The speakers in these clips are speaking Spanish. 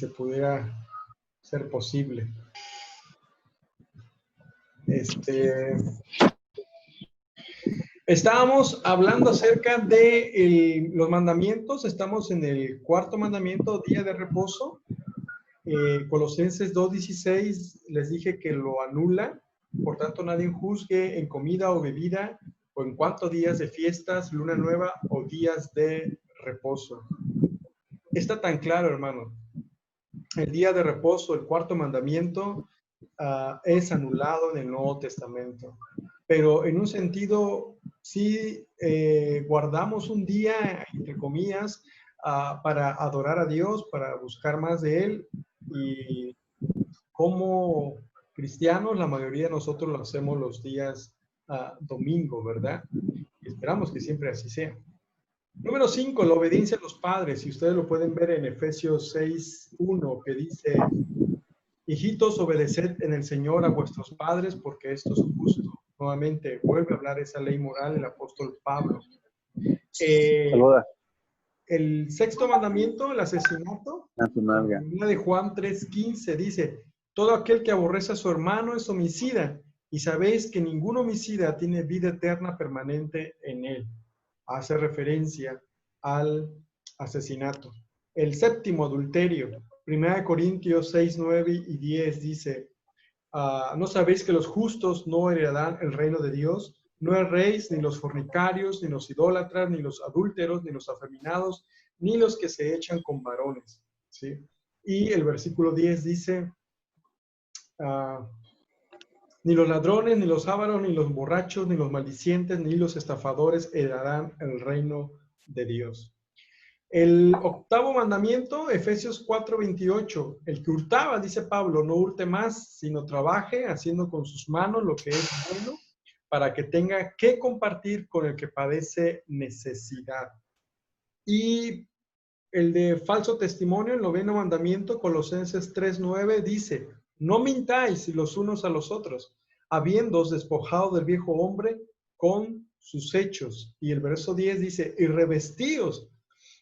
se pudiera ser posible. Estábamos hablando acerca de los mandamientos. Estamos en el cuarto mandamiento, día de reposo. Colosenses 2:16 les dije que lo anula. Por tanto, nadie juzgue en comida o bebida o en cuanto días de fiestas, luna nueva o días de reposo. Está tan claro, hermano. El día de reposo, el cuarto mandamiento, es anulado en el Nuevo Testamento. Pero en un sentido, sí guardamos un día, entre comillas, para adorar a Dios, para buscar más de Él. Y como cristianos, la mayoría de nosotros lo hacemos los días domingo, ¿verdad? Y esperamos que siempre así sea. Número 5, la obediencia a los padres. Y ustedes lo pueden ver en Efesios 6:1, que dice: hijitos, obedeced en el Señor a vuestros padres, porque esto es justo. Nuevamente, vuelve a hablar esa ley moral el apóstol Pablo. El sexto mandamiento, el asesinato, la de Juan 3:15 dice: todo aquel que aborrece a su hermano es homicida, y sabéis que ningún homicida tiene vida eterna permanente en él. Hace referencia al asesinato. El séptimo, adulterio. 1 Corintios 6:9-10 dice: ¿no sabéis que los justos no heredarán el reino de Dios? No erréis, ni los fornicarios, ni los idólatras, ni los adúlteros, ni los afeminados, ni los que se echan con varones. ¿Sí? Y el versículo 10 dice: ni los ladrones, ni los ávaros, ni los borrachos, ni los maldicientes, ni los estafadores heredarán el reino de Dios. El octavo mandamiento, Efesios 4:28, el que hurtaba, dice Pablo, no hurte más, sino trabaje haciendo con sus manos lo que es bueno, para que tenga que compartir con el que padece necesidad. Y el de falso testimonio, el noveno mandamiento, Colosenses 3:9, dice: no mintáis los unos a los otros, habiéndoos despojado del viejo hombre con sus hechos. Y el verso 10 dice: y revestíos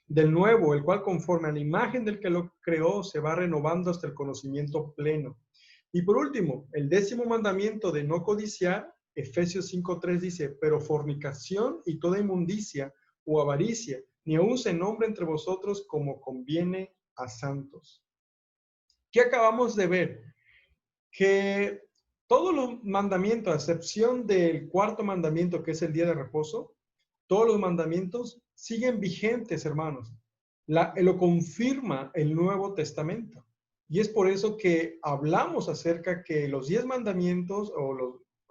del nuevo, el cual conforme a la imagen del que lo creó se va renovando hasta el conocimiento pleno. Y por último, el décimo mandamiento de no codiciar, Efesios 5:3 dice: pero fornicación y toda inmundicia o avaricia, ni aun se nombre entre vosotros como conviene a santos. ¿Qué acabamos de ver? Que todos los mandamientos, a excepción del cuarto mandamiento, que es el día de reposo, todos los mandamientos siguen vigentes, hermanos. Lo confirma el Nuevo Testamento. Y es por eso que hablamos acerca que los 10 mandamientos,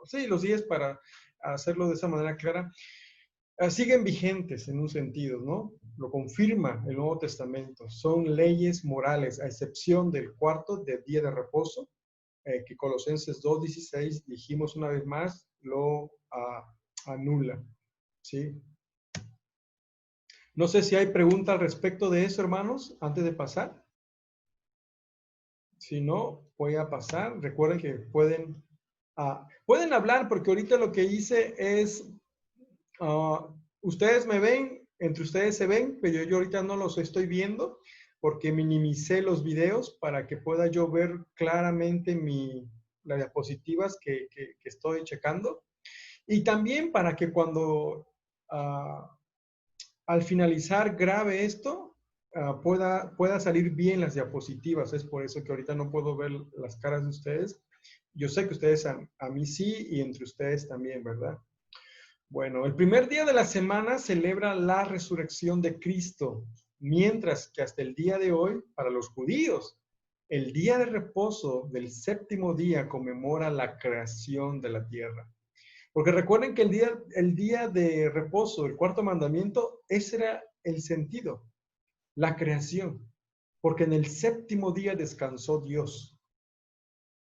los 10 para hacerlo de esa manera clara, siguen vigentes en un sentido, ¿no? Lo confirma el Nuevo Testamento. Son leyes morales, a excepción del cuarto, del día de reposo, que Colosenses 2:16, dijimos una vez más, lo anula, ¿sí? No sé si hay pregunta al respecto de eso, hermanos, antes de pasar. Si no, voy a pasar. Recuerden que pueden hablar, porque ahorita lo que hice es, ustedes me ven, entre ustedes se ven, pero yo ahorita no los estoy viendo, porque minimicé los videos para que pueda yo ver claramente las diapositivas que estoy checando. Y también para que cuando al finalizar grabe esto, pueda salir bien las diapositivas. Es por eso que ahorita no puedo ver las caras de ustedes. Yo sé que ustedes a mí sí, y entre ustedes también, ¿verdad? Bueno, el primer día de la semana celebra la resurrección de Cristo, mientras que hasta el día de hoy, para los judíos, el día de reposo del séptimo día conmemora la creación de la tierra. Porque recuerden que el día de reposo, el cuarto mandamiento, ese era el sentido, la creación. Porque en el séptimo día descansó Dios.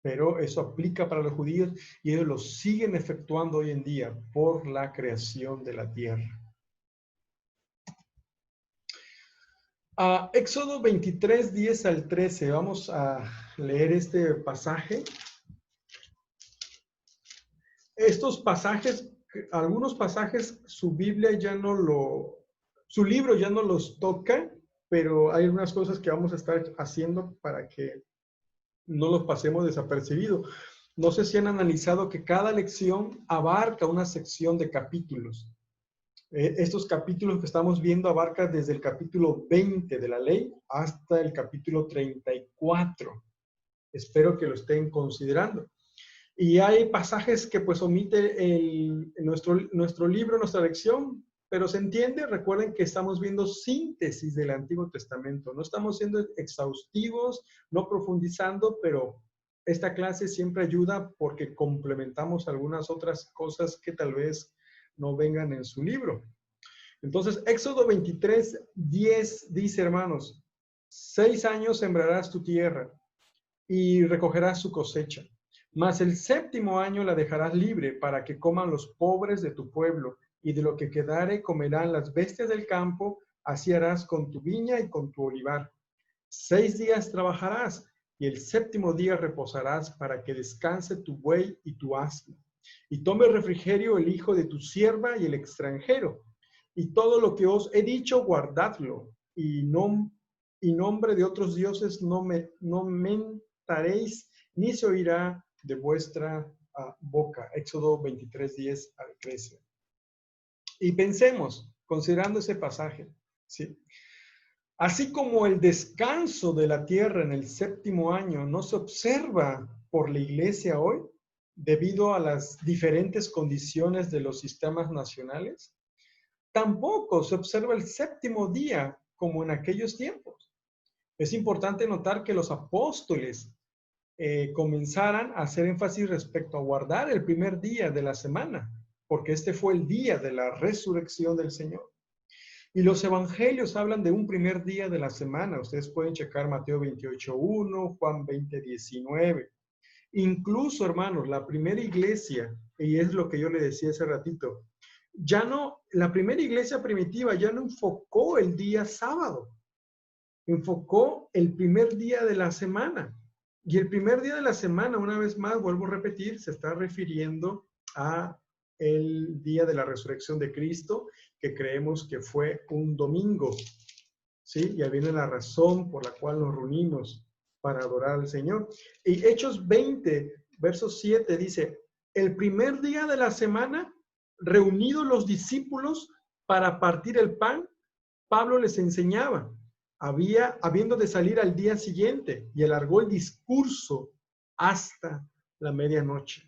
Pero eso aplica para los judíos y ellos lo siguen efectuando hoy en día por la creación de la tierra. Éxodo 23, 10 al 13. Vamos a leer este pasaje. Estos pasajes, algunos pasajes, su libro ya no los toca, pero hay algunas cosas que vamos a estar haciendo para que no los pasemos desapercibido. No sé si han analizado que cada lección abarca una sección de capítulos. Estos capítulos que estamos viendo abarcan desde el capítulo 20 de la ley hasta el capítulo 34. Espero que lo estén considerando. Y hay pasajes que pues omite nuestro libro, nuestra lección, pero se entiende. Recuerden que estamos viendo síntesis del Antiguo Testamento. No estamos siendo exhaustivos, no profundizando, pero esta clase siempre ayuda porque complementamos algunas otras cosas que tal vez no vengan en su libro. Entonces, Éxodo 23, 10 dice, hermanos, 6 años sembrarás tu tierra y recogerás su cosecha. Mas el séptimo año la dejarás libre para que coman los pobres de tu pueblo, y de lo que quedare comerán las bestias del campo, así harás con tu viña y con tu olivar. 6 días trabajarás, y el séptimo día reposarás para que descanse tu buey y tu asno. Y tome refrigerio el hijo de tu sierva y el extranjero. Y todo lo que os he dicho, guardadlo, y nombre de otros dioses no mentaréis, ni se oirá de vuestra boca. Éxodo 23, 10 al 13. Y pensemos, considerando ese pasaje, ¿sí? Así como el descanso de la tierra en el séptimo año no se observa por la iglesia hoy, debido a las diferentes condiciones de los sistemas nacionales, tampoco se observa el séptimo día como en aquellos tiempos. Es importante notar que los apóstoles comenzaran a hacer énfasis respecto a guardar el primer día de la semana, porque este fue el día de la resurrección del Señor. Y los evangelios hablan de un primer día de la semana. Ustedes pueden checar Mateo 28:1, Juan 20:19. Incluso, hermanos, la primera iglesia, y es lo que yo le decía hace ratito, la primera iglesia primitiva ya no enfocó el día sábado, enfocó el primer día de la semana. Y el primer día de la semana, una vez más, vuelvo a repetir, se está refiriendo a el día de la resurrección de Cristo, que creemos que fue un domingo, ¿sí? Ya viene la razón por la cual nos reunimos para adorar al Señor. Y Hechos 20, verso 7 dice, el primer día de la semana, reunidos los discípulos para partir el pan, Pablo les enseñaba, habiendo de salir al día siguiente, y alargó el discurso hasta la medianoche.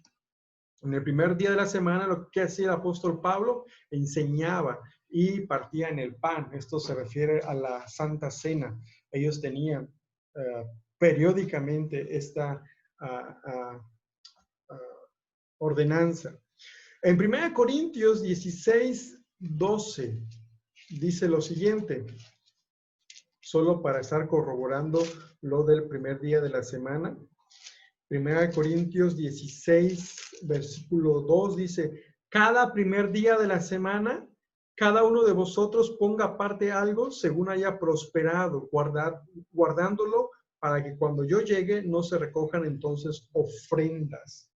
En el primer día de la semana, lo que hacía el apóstol Pablo, enseñaba y partía en el pan. Esto se refiere a la Santa Cena. Ellos tenían periódicamente esta ordenanza. En 1 Corintios 16, 12 dice lo siguiente, solo para estar corroborando lo del primer día de la semana. 1 Corintios 16, versículo 2 dice, cada primer día de la semana, cada uno de vosotros ponga aparte algo según haya prosperado, guardándolo para que cuando yo llegue no se recojan entonces ofrendas.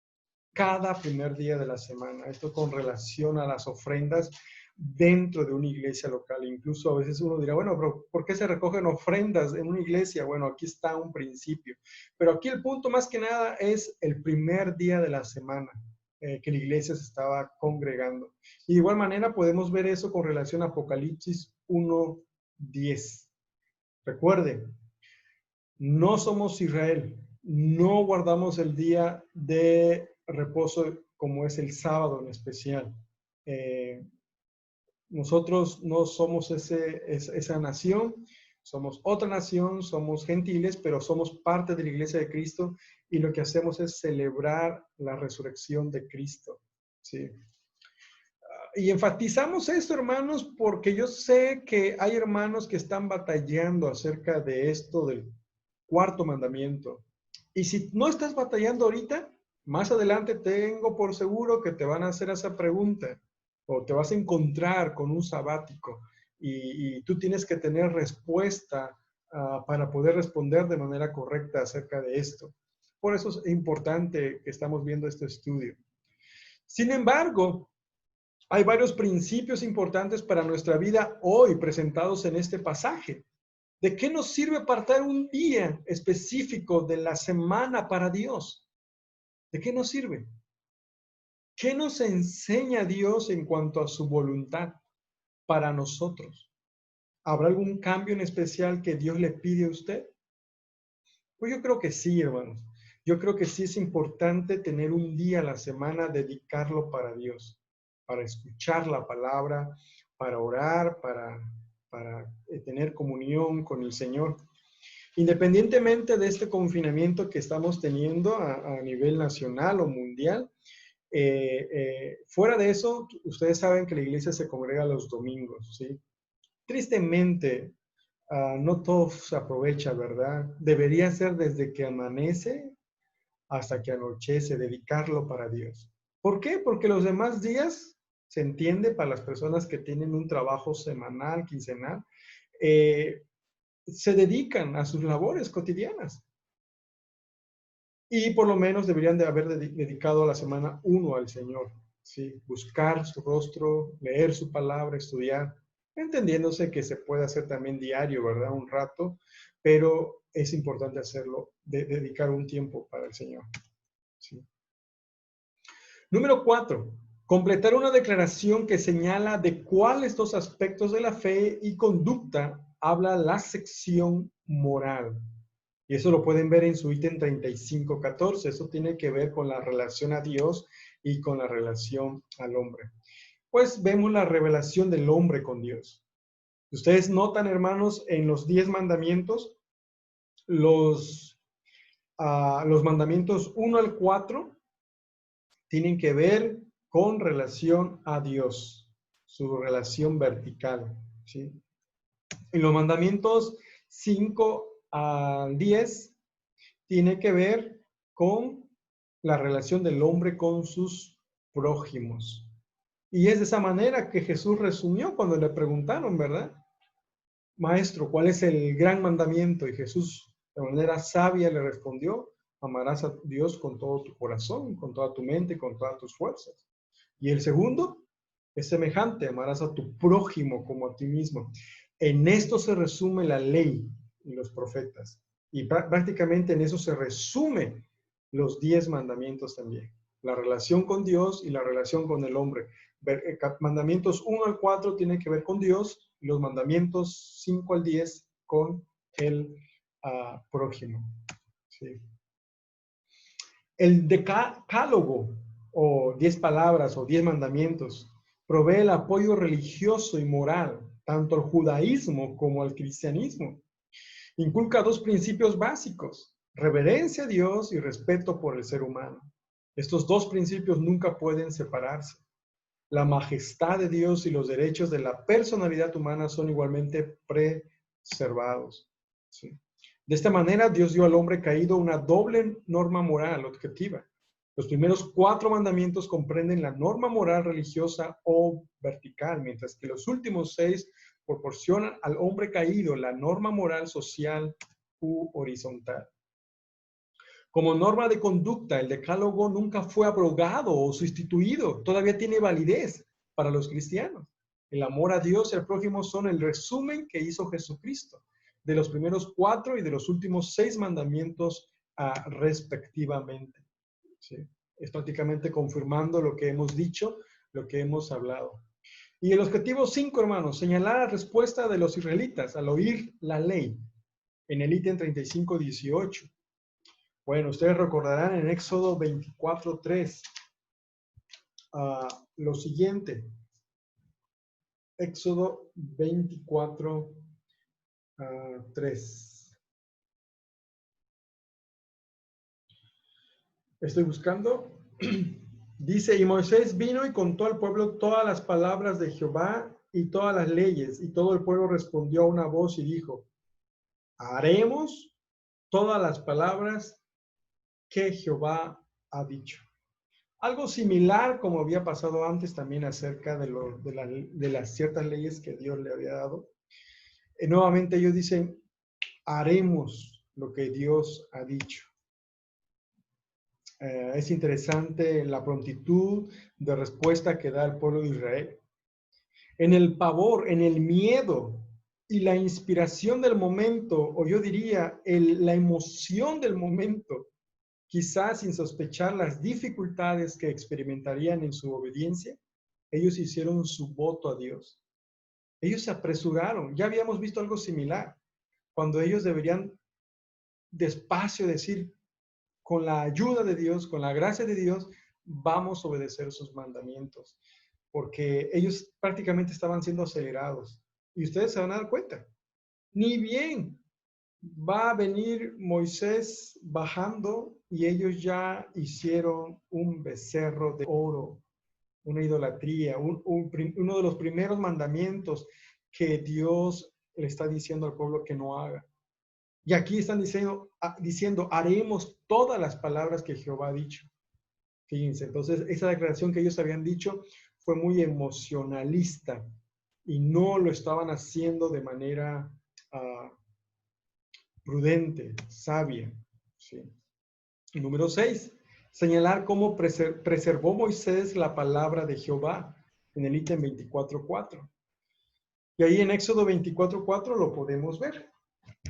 Cada primer día de la semana. Esto con relación a las ofrendas dentro de una iglesia local. Incluso a veces uno dirá, bueno, pero ¿por qué se recogen ofrendas en una iglesia? Bueno, aquí está un principio. Pero aquí el punto más que nada es el primer día de la semana que la iglesia se estaba congregando. Y de igual manera podemos ver eso con relación a Apocalipsis 1:10. Recuerden, no somos Israel, no guardamos el día de reposo como es el sábado en especial. Nosotros no somos esa nación, somos otra nación, somos gentiles, pero somos parte de la iglesia de Cristo y lo que hacemos es celebrar la resurrección de Cristo. ¿Sí? Y enfatizamos esto, hermanos, porque yo sé que hay hermanos que están batallando acerca de esto del cuarto mandamiento. Y si no estás batallando ahorita, más adelante tengo por seguro que te van a hacer esa pregunta o te vas a encontrar con un sabático y tú tienes que tener respuesta para poder responder de manera correcta acerca de esto. Por eso es importante que estamos viendo este estudio. Sin embargo, hay varios principios importantes para nuestra vida hoy presentados en este pasaje. ¿De qué nos sirve apartar un día específico de la semana para Dios? ¿De qué nos sirve? ¿Qué nos enseña Dios en cuanto a su voluntad para nosotros? ¿Habrá algún cambio en especial que Dios le pide a usted? Pues yo creo que sí, hermanos. Yo creo que sí es importante tener un día a la semana, dedicarlo para Dios, para escuchar la palabra, para orar, para tener comunión con el Señor. Independientemente de este confinamiento que estamos teniendo a nivel nacional o mundial, fuera de eso, ustedes saben que la iglesia se congrega los domingos, ¿sí? Tristemente, no todo se aprovecha, ¿verdad? Debería ser desde que amanece hasta que anochece, dedicarlo para Dios. ¿Por qué? Porque los demás días, se entiende para las personas que tienen un trabajo semanal, quincenal, se dedican a sus labores cotidianas. Y por lo menos deberían de haber dedicado a la semana uno al Señor, ¿sí? Buscar su rostro, leer su palabra, estudiar, entendiéndose que se puede hacer también diario, ¿verdad? Un rato, pero es importante hacerlo, dedicar un tiempo para el Señor, ¿sí? Número 4. Completar una declaración que señala de cuáles dos aspectos de la fe y conducta habla la sección moral. Y eso lo pueden ver en su ítem 35.14. Eso tiene que ver con la relación a Dios y con la relación al hombre. Pues vemos la revelación del hombre con Dios. Ustedes notan, hermanos, en los 10 mandamientos, los mandamientos 1 al 4 tienen que ver con relación a Dios, su relación vertical, ¿sí? En los mandamientos 5 al 10 tiene que ver con la relación del hombre con sus prójimos. Y es de esa manera que Jesús resumió cuando le preguntaron, ¿verdad? Maestro, ¿cuál es el gran mandamiento? Y Jesús, de manera sabia, le respondió, amarás a Dios con todo tu corazón, con toda tu mente, con todas tus fuerzas. Y el segundo es semejante, amarás a tu prójimo como a ti mismo. En esto se resume la ley y los profetas. Y prácticamente en eso se resume los 10 mandamientos también. La relación con Dios y la relación con el hombre. Mandamientos 1 al 4 tienen que ver con Dios, y los mandamientos 5 al 10 con el prójimo. Sí. El decálogo, o 10 palabras, o 10 mandamientos, provee el apoyo religioso y moral, tanto al judaísmo como al cristianismo. Inculca dos principios básicos: reverencia a Dios y respeto por el ser humano. Estos dos principios nunca pueden separarse. La majestad de Dios y los derechos de la personalidad humana son igualmente preservados. ¿Sí? De esta manera, Dios dio al hombre caído una doble norma moral objetiva. Los primeros 4 mandamientos comprenden la norma moral religiosa o vertical, mientras que los últimos 6 proporcionan al hombre caído la norma moral social u horizontal. Como norma de conducta, el decálogo nunca fue abrogado o sustituido, todavía tiene validez para los cristianos. El amor a Dios y al prójimo son el resumen que hizo Jesucristo de los primeros 4 y de los últimos 6 mandamientos respectivamente. ¿Sí? Es prácticamente confirmando lo que hemos dicho, lo que hemos hablado. Y el objetivo 5, hermanos, señalar la respuesta de los israelitas al oír la ley en el ítem 35.18. Bueno, ustedes recordarán en Éxodo 24.3 lo siguiente. Éxodo 24.3. Estoy buscando. Dice, y Moisés vino y contó al pueblo todas las palabras de Jehová y todas las leyes, y todo el pueblo respondió a una voz y dijo, haremos todas las palabras que Jehová ha dicho. Algo similar como había pasado antes también acerca de las ciertas leyes que Dios le había dado. Nuevamente ellos dicen, haremos lo que Dios ha dicho. Es interesante la prontitud de respuesta que da el pueblo de Israel. En el pavor, en el miedo y la inspiración del momento, o yo diría la emoción del momento, quizás sin sospechar las dificultades que experimentarían en su obediencia, ellos hicieron su voto a Dios. Ellos se apresuraron. Ya habíamos visto algo similar, cuando ellos deberían despacio decir, con la ayuda de Dios, con la gracia de Dios, vamos a obedecer sus mandamientos, porque ellos prácticamente estaban siendo acelerados. Y ustedes se van a dar cuenta, ni bien va a venir Moisés bajando y ellos ya hicieron un becerro de oro, una idolatría, uno de los primeros mandamientos que Dios le está diciendo al pueblo que no haga. Y aquí están diciendo, haremos todas las palabras que Jehová ha dicho. Fíjense, entonces esa declaración que ellos habían dicho fue muy emocionalista y no lo estaban haciendo de manera prudente, sabia. ¿Sí? Y número 6, señalar cómo preservó Moisés la palabra de Jehová en el ítem 24.4. Y ahí en Éxodo 24.4 lo podemos ver.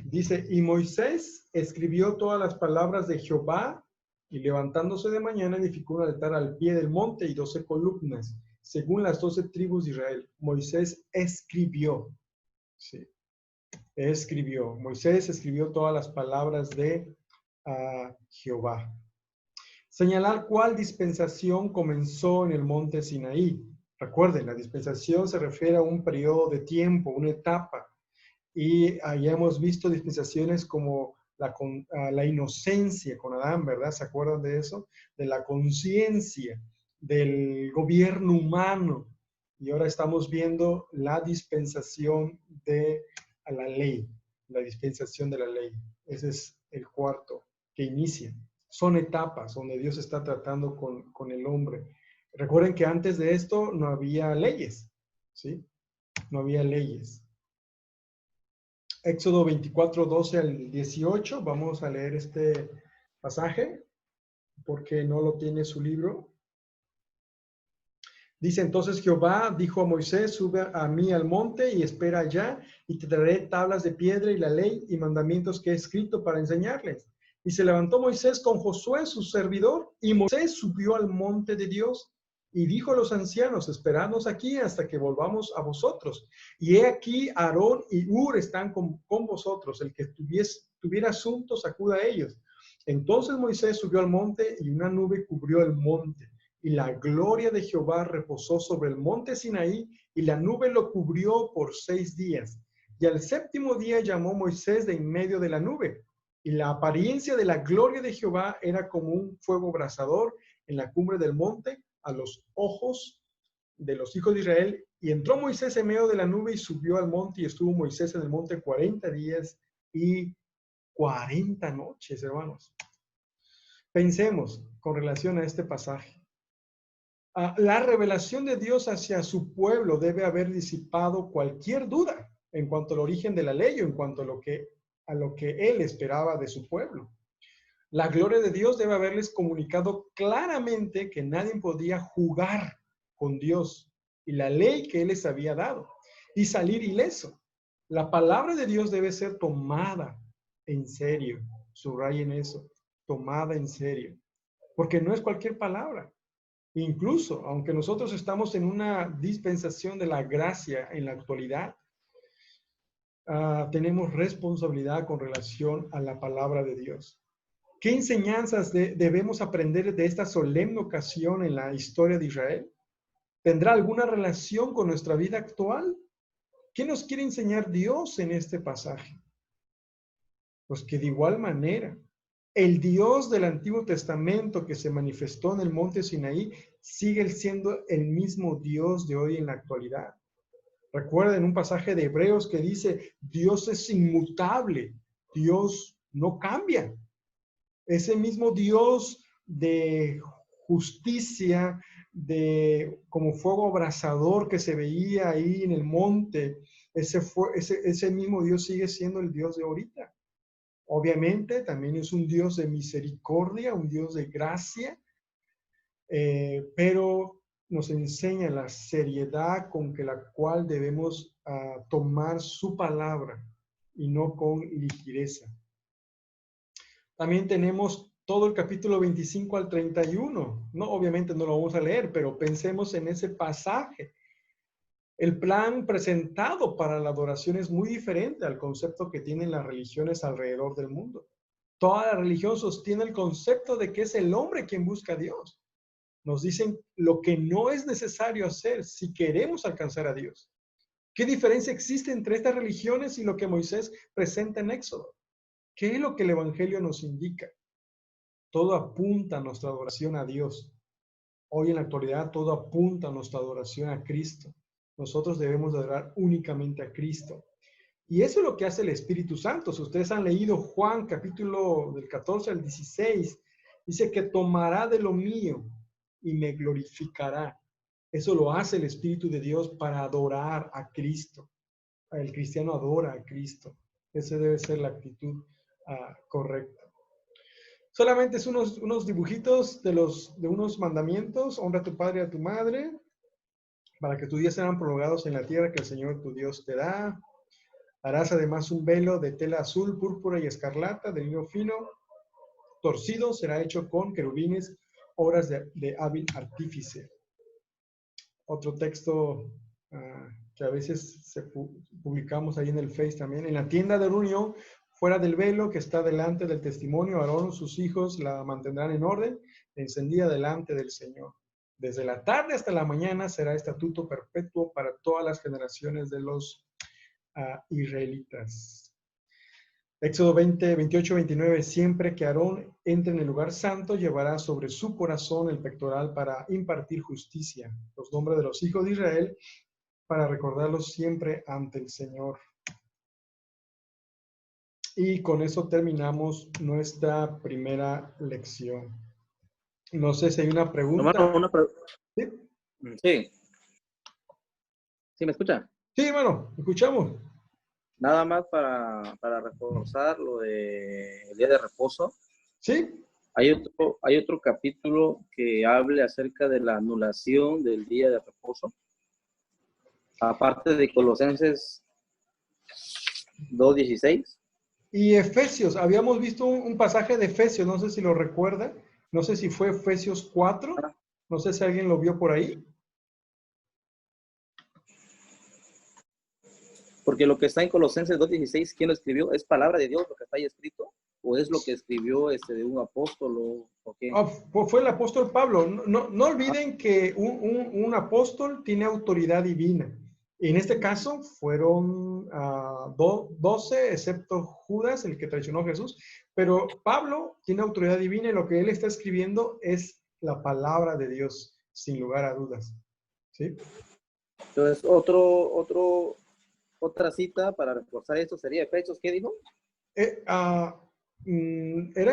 Dice, y Moisés escribió todas las palabras de Jehová y levantándose de mañana edificó un altar al pie del monte y 12 columnas, según las 12 tribus de Israel. Moisés escribió. Sí, escribió. Moisés escribió todas las palabras de Jehová. Señalar cuál dispensación comenzó en el monte Sinaí. Recuerden, la dispensación se refiere a un periodo de tiempo, una etapa. Y ya hemos visto dispensaciones como la inocencia con Adán, ¿verdad? ¿Se acuerdan de eso? De la conciencia, del gobierno humano. Y ahora estamos viendo la dispensación de la ley, la dispensación de la ley. Ese es el cuarto que inicia. Son etapas donde Dios está tratando con el hombre. Recuerden que antes de esto no había leyes, ¿sí? No había leyes. Éxodo 24, 12 al 18. Vamos a leer este pasaje porque no lo tiene su libro. Dice, entonces Jehová dijo a Moisés, sube a mí al monte y espera allá, y te traeré tablas de piedra y la ley y mandamientos que he escrito para enseñarles. Y se levantó Moisés con Josué, su servidor, y Moisés subió al monte de Dios. Y dijo a los ancianos, esperadnos aquí hasta que volvamos a vosotros. Y he aquí, Aarón y Hur están con vosotros. El que tuviera asuntos, acuda a ellos. Entonces Moisés subió al monte y una nube cubrió el monte. Y la gloria de Jehová reposó sobre el monte Sinaí, y la nube lo cubrió por 6 días. Y al séptimo día llamó Moisés de en medio de la nube. Y la apariencia de la gloria de Jehová era como un fuego abrasador en la cumbre del monte a los ojos de los hijos de Israel. Y entró Moisés en medio de la nube y subió al monte, y estuvo Moisés en el monte 40 días y 40 noches, hermanos. Pensemos con relación a este pasaje. La revelación de Dios hacia su pueblo debe haber disipado cualquier duda en cuanto al origen de la ley o en cuanto a lo que él esperaba de su pueblo. La gloria de Dios debe haberles comunicado claramente que nadie podía jugar con Dios y la ley que él les había dado y salir ileso. La palabra de Dios debe ser tomada en serio. Subrayen eso, tomada en serio, porque no es cualquier palabra. Incluso, aunque nosotros estamos en una dispensación de la gracia en la actualidad, tenemos responsabilidad con relación a la palabra de Dios. ¿Qué enseñanzas debemos aprender de esta solemne ocasión en la historia de Israel? ¿Tendrá alguna relación con nuestra vida actual? ¿Qué nos quiere enseñar Dios en este pasaje? Pues que de igual manera, el Dios del Antiguo Testamento que se manifestó en el monte Sinaí sigue siendo el mismo Dios de hoy en la actualidad. Recuerden un pasaje de Hebreos que dice, Dios es inmutable, Dios no cambia. Ese mismo Dios de justicia, de como fuego abrasador que se veía ahí en el monte, ese mismo Dios sigue siendo el Dios de ahorita. Obviamente también es un Dios de misericordia, un Dios de gracia, pero nos enseña la seriedad con la cual debemos tomar su palabra y no con ligereza. También tenemos todo el capítulo 25 al 31. No, obviamente no lo vamos a leer, pero pensemos en ese pasaje. El plan presentado para la adoración es muy diferente al concepto que tienen las religiones alrededor del mundo. Toda la religión sostiene el concepto de que es el hombre quien busca a Dios. Nos dicen lo que no es necesario hacer si queremos alcanzar a Dios. ¿Qué diferencia existe entre estas religiones y lo que Moisés presenta en Éxodo? ¿Qué es lo que el Evangelio nos indica? Todo apunta a nuestra adoración a Dios. Hoy en la actualidad todo apunta a nuestra adoración a Cristo. Nosotros debemos adorar únicamente a Cristo. Y eso es lo que hace el Espíritu Santo. Si ustedes han leído Juan capítulo del 14 al 16, dice que tomará de lo mío y me glorificará. Eso lo hace el Espíritu de Dios para adorar a Cristo. El cristiano adora a Cristo. Esa debe ser la actitud correcta. Solamente es unos dibujitos de unos mandamientos. Honra a tu padre y a tu madre, para que tus días sean prolongados en la tierra que el Señor tu Dios te da. Harás además un velo de tela azul, púrpura y escarlata, de lino fino, torcido, será hecho con querubines, obras de hábil artífice. Otro texto que a veces publicamos ahí en el Face también. En la tienda de reunión, fuera del velo que está delante del testimonio, Aarón y sus hijos la mantendrán en orden, encendida delante del Señor. Desde la tarde hasta la mañana será estatuto perpetuo para todas las generaciones de los israelitas. Éxodo 20, 28, 29. Siempre que Aarón entre en el lugar santo, llevará sobre su corazón el pectoral para impartir justicia, los nombres de los hijos de Israel, para recordarlos siempre ante el Señor. Y con eso terminamos nuestra primera lección. No sé si hay una pregunta. Hermano, ¿Sí? Sí. ¿Sí me escucha? Sí, hermano, escuchamos. Nada más para reforzar lo del día de reposo. ¿Sí? Hay otro capítulo que hable acerca de la anulación del día de reposo. Aparte de Colosenses 2:16. Y Efesios, habíamos visto un pasaje de Efesios, no sé si lo recuerda, no sé si fue Efesios 4, no sé si alguien lo vio por ahí. Porque lo que está en Colosenses 2:16, ¿quién lo escribió? ¿Es palabra de Dios lo que está ahí escrito? ¿O es lo que escribió de un apóstol o qué? Fue el apóstol Pablo. No olviden que un apóstol tiene autoridad divina. En este caso fueron 12, excepto Judas, el que traicionó a Jesús. Pero Pablo tiene autoridad divina y lo que él está escribiendo es la palabra de Dios, sin lugar a dudas. ¿Sí? Entonces, otra cita para reforzar esto sería Efesios, ¿qué dijo? Era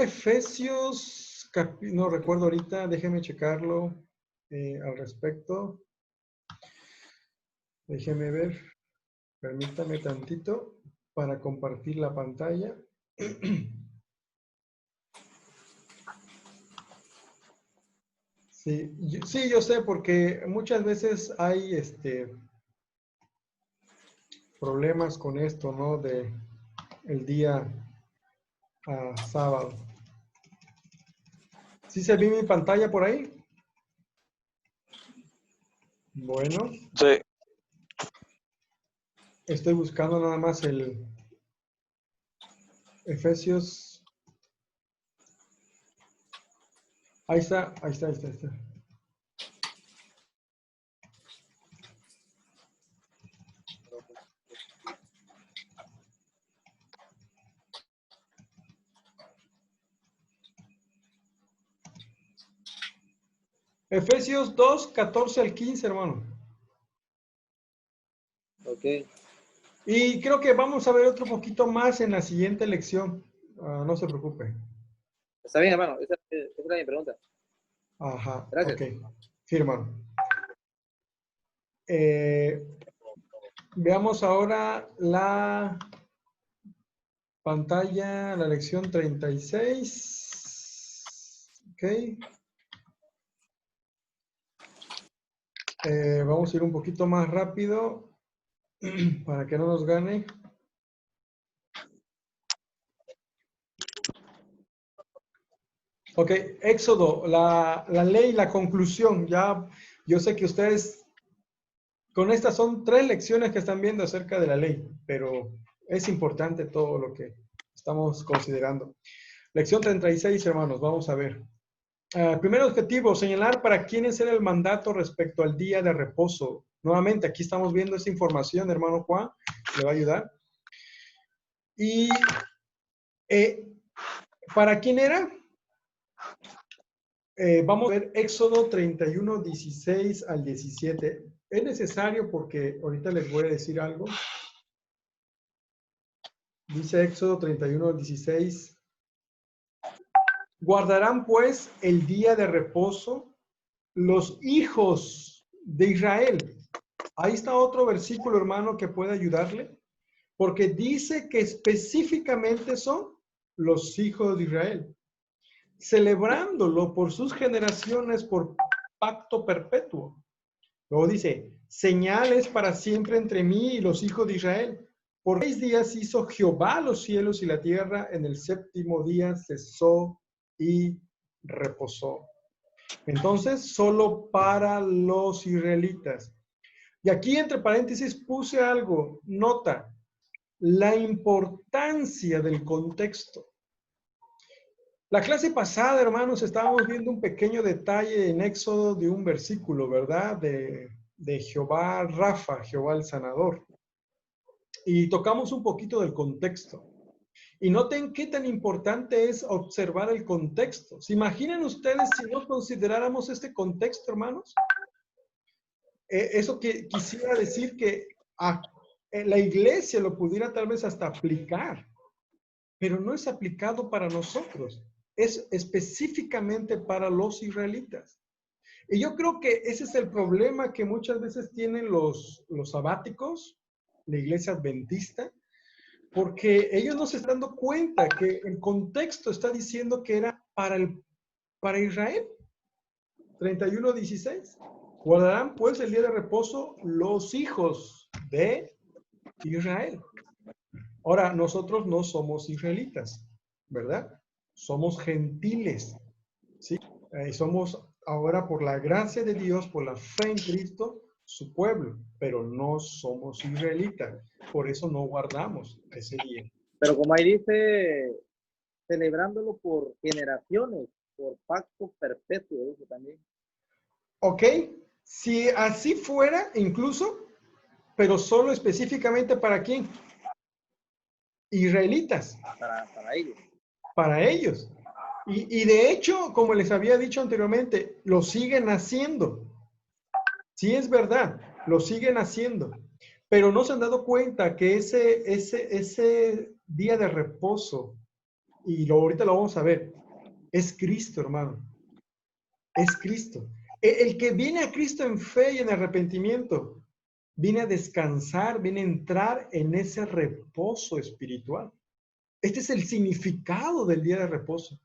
Efesios, no recuerdo ahorita, déjeme checarlo al respecto. Déjeme ver, permítame tantito para compartir la pantalla. Sí, yo sé, porque muchas veces hay problemas con esto, ¿no? De el día sábado. ¿Sí se ve mi pantalla por ahí? Bueno. Sí. Estoy buscando nada más el Efesios. Ahí está. Efesios 2, 14 al 15, hermano. Ok. Y creo que vamos a ver otro poquito más en la siguiente lección. No se preocupe. Está bien, hermano. Esa era mi pregunta. Ajá, Gracias. ok. Sí, hermano. Veamos ahora la pantalla, la lección 36. Ok. Vamos a ir un poquito más rápido. para que no nos gane. Ok, Éxodo, la ley, la conclusión. Ya, yo sé que ustedes, con estas son 3 lecciones que están viendo acerca de la ley, pero es importante todo lo que estamos considerando. Lección 36, hermanos, vamos a ver. Primer objetivo, señalar para quiénes era el mandato respecto al día de reposo. Nuevamente, aquí estamos viendo esta información, hermano Juan, le va a ayudar. Y ¿para quién era? Vamos a ver Éxodo 31, 16 al 17. Es necesario porque ahorita les voy a decir algo. Dice Éxodo 31, 16. Guardarán pues el día de reposo los hijos de Israel. Ahí está otro versículo, hermano, que puede ayudarle, porque dice que específicamente son los hijos de Israel, celebrándolo por sus generaciones por pacto perpetuo. Luego dice, señales para siempre entre mí y los hijos de Israel. Por 6 días hizo Jehová los cielos y la tierra, en el 7º día cesó y reposó. Entonces, solo para los israelitas. Y aquí entre paréntesis puse algo, nota, la importancia del contexto. La clase pasada, hermanos, estábamos viendo un pequeño detalle en Éxodo de un versículo, ¿verdad? De Jehová Rafa, Jehová el sanador. Y tocamos un poquito del contexto. Y noten qué tan importante es observar el contexto. ¿Se imaginan ustedes si no consideráramos este contexto, hermanos? Eso que quisiera decir que la iglesia lo pudiera tal vez hasta aplicar, pero no es aplicado para nosotros. Es específicamente para los israelitas. Y yo creo que ese es el problema que muchas veces tienen los sabáticos, la iglesia adventista, porque ellos no se están dando cuenta que el contexto está diciendo que era para Israel. 31:16. Guardarán pues el día de reposo los hijos de Israel. Ahora, nosotros no somos israelitas, ¿verdad? Somos gentiles, ¿sí? Somos ahora por la gracia de Dios, por la fe en Cristo, su pueblo, pero no somos israelitas. Por eso no guardamos ese día. Pero como ahí dice, celebrándolo por generaciones, por pacto perpetuo, dice también. Ok, si así fuera, incluso, pero solo específicamente para quién? Israelitas. Para ellos. Para ellos. Y de hecho, como les había dicho anteriormente, lo siguen haciendo. Sí es verdad, lo siguen haciendo. Pero no se han dado cuenta que ese día de reposo, y ahorita lo vamos a ver, es Cristo, hermano. Es Cristo. El que viene a Cristo en fe y en arrepentimiento, viene a descansar, viene a entrar en ese reposo espiritual. Este es el significado del día de reposo.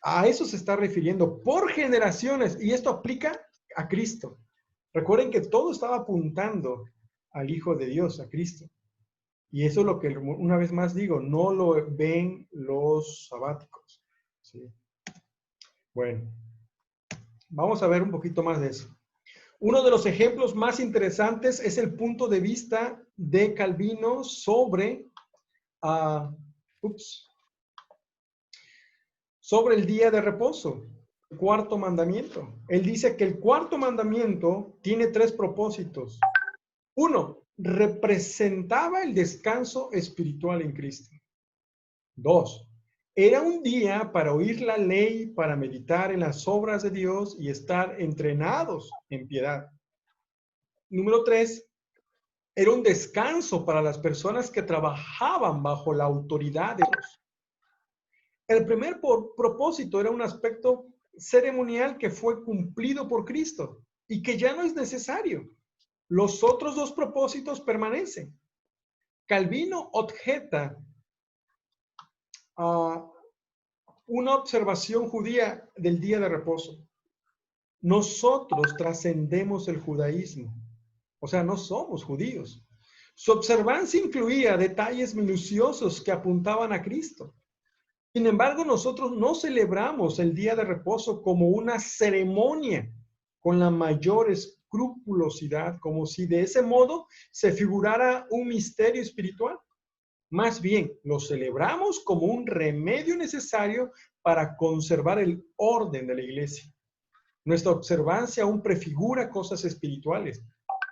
A eso se está refiriendo por generaciones, y esto aplica a Cristo. Recuerden que todo estaba apuntando al Hijo de Dios, a Cristo. Y eso es lo que una vez más digo, no lo ven los sabáticos. ¿Sí? Bueno, vamos a ver un poquito más de eso. Uno de los ejemplos más interesantes es el punto de vista de Calvino sobre, sobre el día de reposo, el 4º mandamiento. Él dice que el 4º mandamiento tiene 3 propósitos. 1, representaba el descanso espiritual en Cristo. 2, era un día para oír la ley, para meditar en las obras de Dios y estar entrenados en piedad. Número 3, era un descanso para las personas que trabajaban bajo la autoridad de Dios. El primer propósito era un aspecto ceremonial que fue cumplido por Cristo y que ya no es necesario. Los otros 2 propósitos permanecen. Calvino objeta una observación judía del día de reposo. Nosotros trascendemos el judaísmo. O sea, no somos judíos. Su observancia incluía detalles minuciosos que apuntaban a Cristo. Sin embargo, nosotros no celebramos el día de reposo como una ceremonia con la mayor escrupulosidad, como si de ese modo se figurara un misterio espiritual. Más bien, lo celebramos como un remedio necesario para conservar el orden de la iglesia. Nuestra observancia aún prefigura cosas espirituales,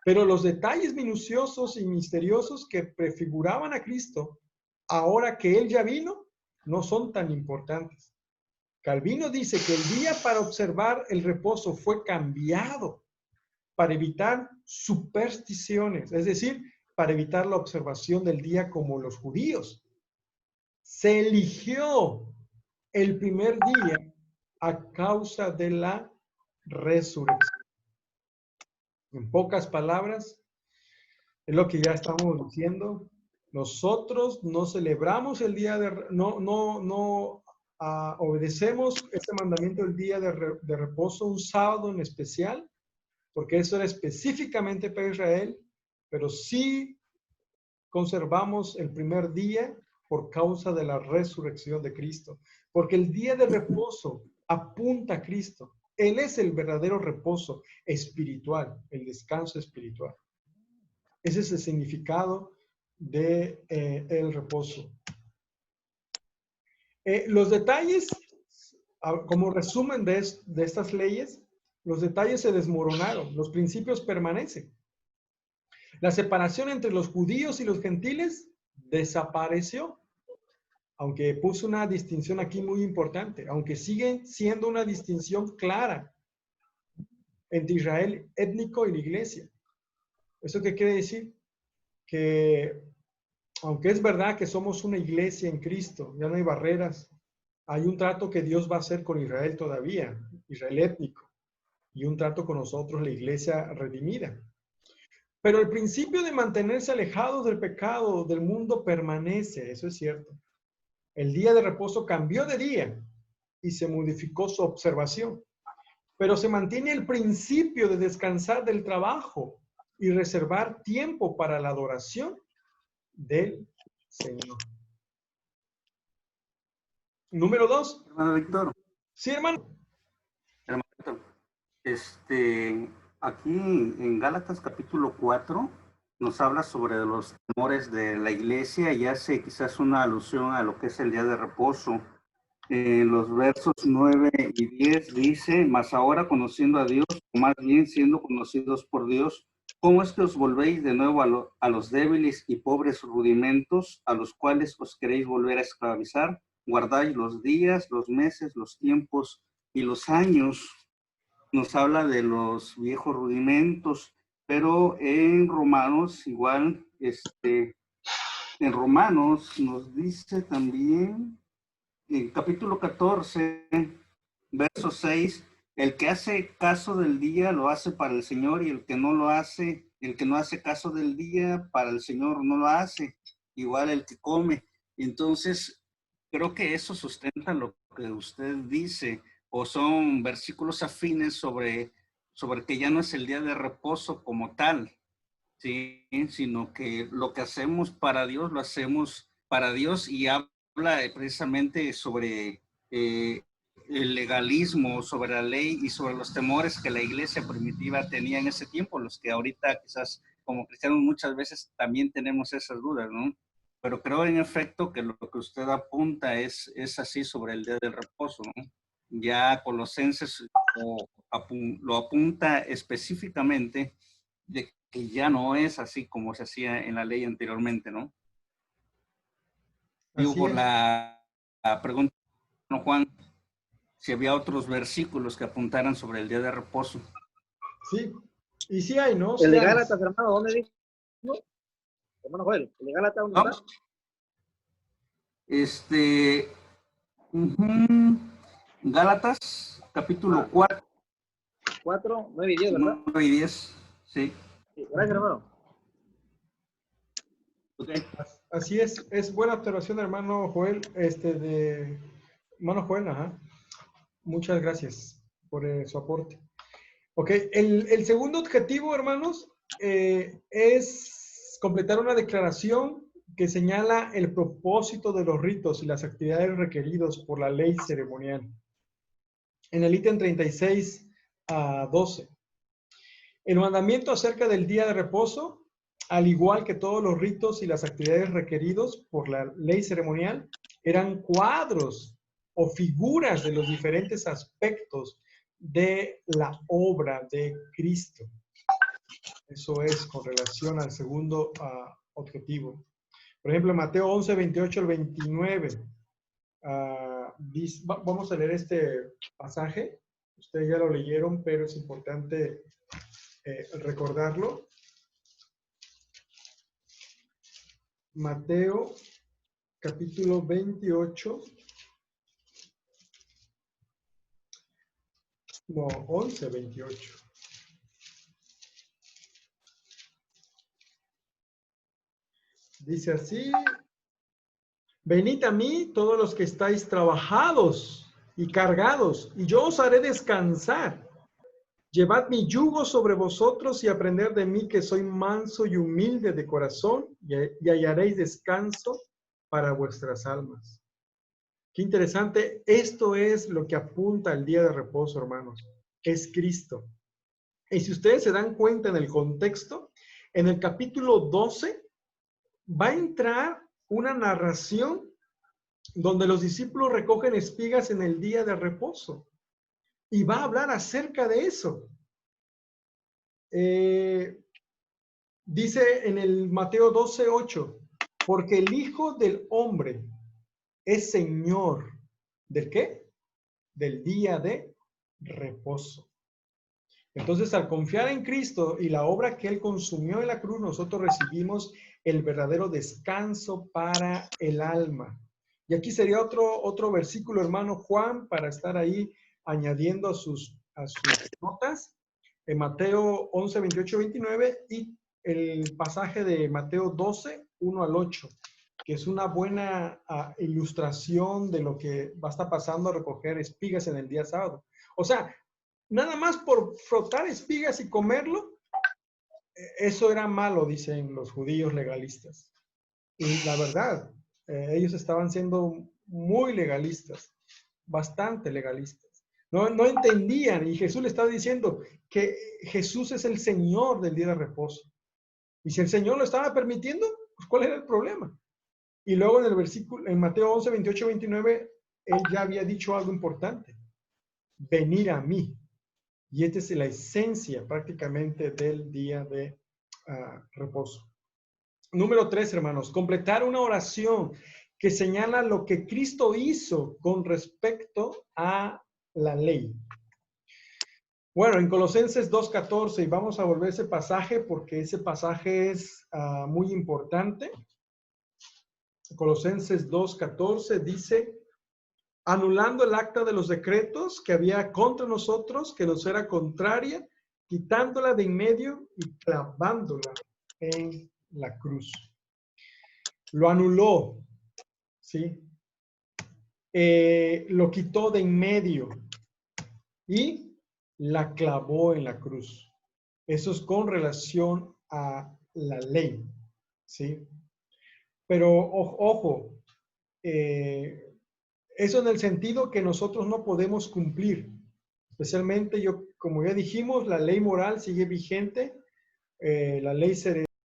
pero los detalles minuciosos y misteriosos que prefiguraban a Cristo, ahora que Él ya vino, no son tan importantes. Calvino dice que el día para observar el reposo fue cambiado para evitar supersticiones, es decir, para evitar la observación del día como los judíos. Se eligió el primer día a causa de la resurrección. En pocas palabras, es lo que ya estamos diciendo. Nosotros no celebramos el día de, no obedecemos este mandamiento del día de reposo, un sábado en especial, porque eso era específicamente para Israel, pero sí conservamos el primer día por causa de la resurrección de Cristo, porque el día de reposo apunta a Cristo. Él es el verdadero reposo espiritual, el descanso espiritual. Ese es el significado de el reposo. Los detalles, como resumen de estas leyes, los detalles se desmoronaron, los principios permanecen. La separación entre los judíos y los gentiles desapareció, aunque puso una distinción aquí muy importante, aunque sigue siendo una distinción clara entre Israel étnico y la iglesia. ¿Eso qué quiere decir? Que aunque es verdad que somos una iglesia en Cristo, ya no hay barreras, hay un trato que Dios va a hacer con Israel todavía, Israel étnico, y un trato con nosotros, la iglesia redimida. Pero el principio de mantenerse alejados del pecado del mundo permanece, eso es cierto. El día de reposo cambió de día y se modificó su observación, pero se mantiene el principio de descansar del trabajo y reservar tiempo para la adoración del Señor. Número 2. Hermano Víctor. Sí, hermano. Hermano Víctor, aquí en Gálatas capítulo 4 nos habla sobre los temores de la iglesia y hace quizás una alusión a lo que es el día de reposo. En los versos 9 y 10 dice, mas ahora conociendo a Dios, o más bien siendo conocidos por Dios, ¿cómo es que os volvéis de nuevo a los débiles y pobres rudimentos a los cuales os queréis volver a esclavizar? Guardáis los días, los meses, los tiempos y los años. Nos habla de los viejos rudimentos, pero en Romanos igual, en Romanos nos dice también, en capítulo 14, verso 6, el que hace caso del día lo hace para el Señor y el que no hace caso del día para el Señor no lo hace, igual el que come. Entonces, creo que eso sustenta lo que usted dice, o son versículos afines sobre que ya no es el día de reposo como tal, ¿sí? Sino que lo que hacemos para Dios, lo hacemos para Dios, y habla precisamente sobre el legalismo, sobre la ley y sobre los temores que la iglesia primitiva tenía en ese tiempo, los que ahorita quizás como cristianos muchas veces también tenemos esas dudas, ¿no? Pero creo en efecto que lo que usted apunta es así sobre el día del reposo, ¿no? Ya Colosenses lo apunta específicamente de que ya no es así como se hacía en la ley anteriormente, ¿no? Digo, por la pregunta, ¿no, Juan? Si había otros versículos que apuntaran sobre el día de reposo. Sí, y sí hay, ¿no? El de Gálatas, hermano, ¿dónde dice? ¿No? Hermano Joel, el de Gálatas, ¿dónde está? Gálatas, capítulo 4. 4, 9 y 10, ¿verdad? 9 y 10, sí. Gracias, hermano. Okay. Así es buena observación, hermano Joel, hermano Joel, ajá. Muchas gracias por su aporte. Ok, el segundo objetivo, hermanos, es completar una declaración que señala el propósito de los ritos y las actividades requeridos por la ley ceremonial. En el ítem 36 a 12. El mandamiento acerca del día de reposo, al igual que todos los ritos y las actividades requeridos por la ley ceremonial, eran cuadros o figuras de los diferentes aspectos de la obra de Cristo. Eso es con relación al segundo objetivo. Por ejemplo, Mateo 11, 28 al 29. Vamos a leer este pasaje. Ustedes ya lo leyeron, pero es importante recordarlo. Mateo, capítulo 28. No, 11, 28. Dice así: venid a mí todos los que estáis trabajados y cargados, y yo os haré descansar. Llevad mi yugo sobre vosotros y aprended de mí, que soy manso y humilde de corazón, y hallaréis descanso para vuestras almas. Qué interesante. Esto es lo que apunta al día de reposo, hermanos. Es Cristo. Y si ustedes se dan cuenta en el contexto, en el capítulo 12 va a entrar una narración donde los discípulos recogen espigas en el día de reposo. Y va a hablar acerca de eso. Dice en el Mateo 12, 8, porque el Hijo del Hombre es Señor. ¿Del qué? Del día de reposo. Entonces, al confiar en Cristo y la obra que Él consumió en la cruz, nosotros recibimos el verdadero descanso para el alma. Y aquí sería otro versículo, hermano Juan, para estar ahí añadiendo a sus notas. En Mateo 11, 28, 29 y el pasaje de Mateo 12, 1 al 8, que es una buena ilustración de lo que va a estar pasando a recoger espigas en el día sábado. O sea, nada más por frotar espigas y comerlo, eso era malo, dicen los judíos legalistas. Y la verdad, ellos estaban siendo muy legalistas, bastante legalistas. No entendían, y Jesús le estaba diciendo que Jesús es el Señor del día de reposo. Y si el Señor lo estaba permitiendo, pues ¿cuál era el problema? Y luego en el versículo, en Mateo 11, 28, 29, Él ya había dicho algo importante. Venir a mí. Y esta es la esencia prácticamente del día de reposo. Número 3, hermanos, completar una oración que señala lo que Cristo hizo con respecto a la ley. Bueno, en Colosenses 2:14, y vamos a volver a ese pasaje porque ese pasaje es muy importante. Colosenses 2:14 dice: anulando el acta de los decretos que había contra nosotros, que nos era contraria, quitándola de en medio y clavándola en la cruz. Lo anuló, ¿sí? Lo quitó de en medio y la clavó en la cruz. Eso es con relación a la ley, ¿sí? Pero ojo, eso en el sentido que nosotros no podemos cumplir. Especialmente, como ya dijimos, la ley moral sigue vigente, la ley